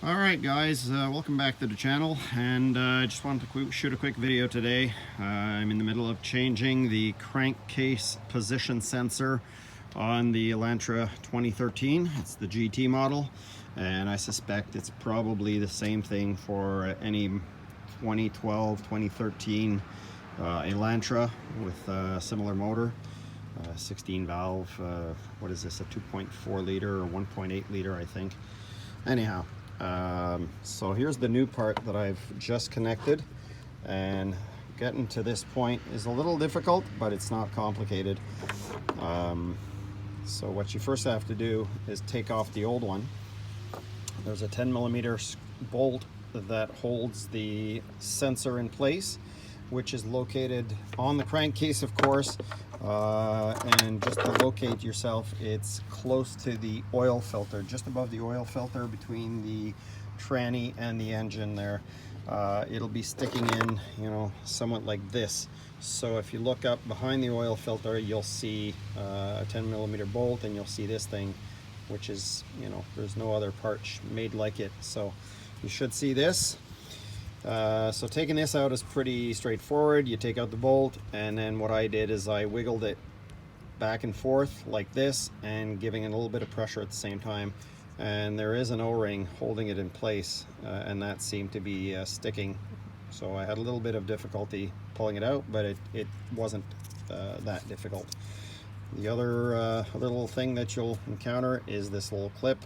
Alright guys, welcome back to the channel, and I just wanted to shoot a quick video today. I'm in the middle of changing the crankcase position sensor on the Elantra 2013. It's the GT model, and I suspect it's probably the same thing for any 2012, 2013 Elantra with a similar motor. 16 valve, what is this, a 2.4 liter or 1.8 liter I think. Anyhow, so here's the new part that I've just connected, and getting to this point is a little difficult, but it's not complicated. So what you first have to do is take off the old one. There's a 10mm bolt that holds the sensor in place, which is located on the crankcase, of course, and just to locate yourself, it's close to the oil filter, just above the oil filter between the tranny and the engine there. It'll be sticking in, you know, somewhat like this. So if you look up behind the oil filter, you'll see a 10mm bolt, and you'll see this thing, which is, you know, there's no other part made like it. So you should see this. So taking this out is pretty straightforward. You take out the bolt, and then what I did is I wiggled it back and forth like this, and giving it a little bit of pressure at the same time. And there is an O-ring holding it in place, and that seemed to be sticking. So I had a little bit of difficulty pulling it out, but it wasn't that difficult. The other little thing that you'll encounter is this little clip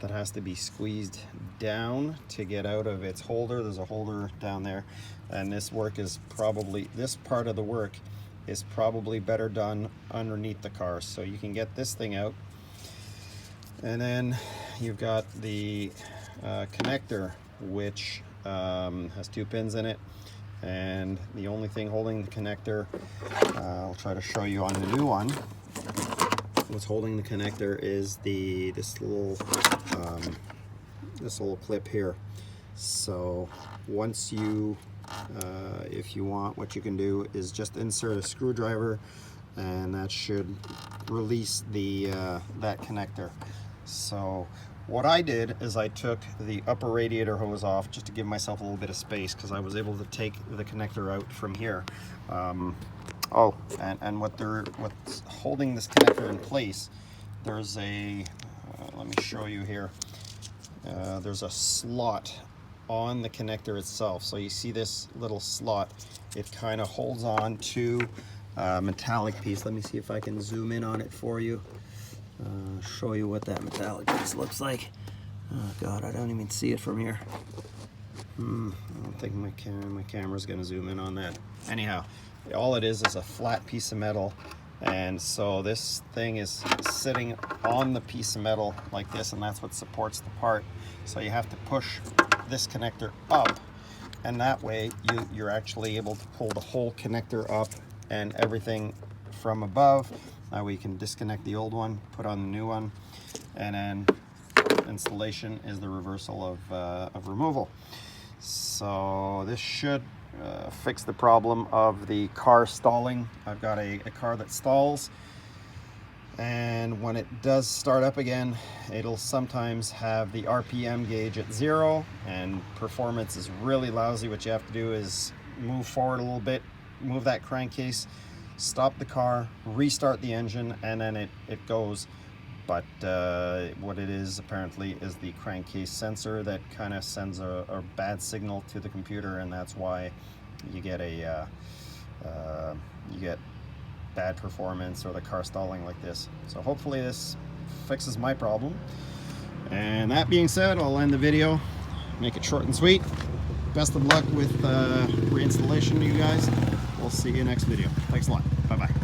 that has to be squeezed down to get out of its holder. There's a holder down there, and this part of the work is probably better done underneath the car. So you can get this thing out, and then you've got the connector, which has 2 pins in it, and the only thing holding the connector, I'll try to show you on the new one. What's holding the connector is this little clip here. So once you if you want, what you can do is just insert a screwdriver, and that should release that connector. So what I did is I took the upper radiator hose off just to give myself a little bit of space, because I was able to take the connector out from here. Oh, and what's holding this connector in place, there's a, let me show you here, there's a slot on the connector itself. So you see this little slot, it kind of holds on to a metallic piece. Let me see if I can zoom in on it for you, show you what that metallic piece looks like. Oh God, I don't even see it from here. I don't think my camera's gonna zoom in on that. Anyhow, all it is a flat piece of metal, and so this thing is sitting on the piece of metal like this, and that's what supports the part. So you have to push this connector up, and that way you're actually able to pull the whole connector up and everything from above. Now we can disconnect the old one, put on the new one, and then installation is the reversal of removal. So this should fix the problem of the car stalling. I've got a car that stalls, and when it does start up again, it'll sometimes have the RPM gauge at 0, and performance is really lousy. What you have to do is move forward a little bit, move that crankcase, stop the car, restart the engine, and then it goes. But what it is apparently is the crankcase sensor that kind of sends a bad signal to the computer, and that's why you get bad performance or the car stalling like this. So hopefully this fixes my problem. And that being said, I'll end the video, make it short and sweet. Best of luck with reinstallation, you guys. We'll see you next video. Thanks a lot. Bye bye.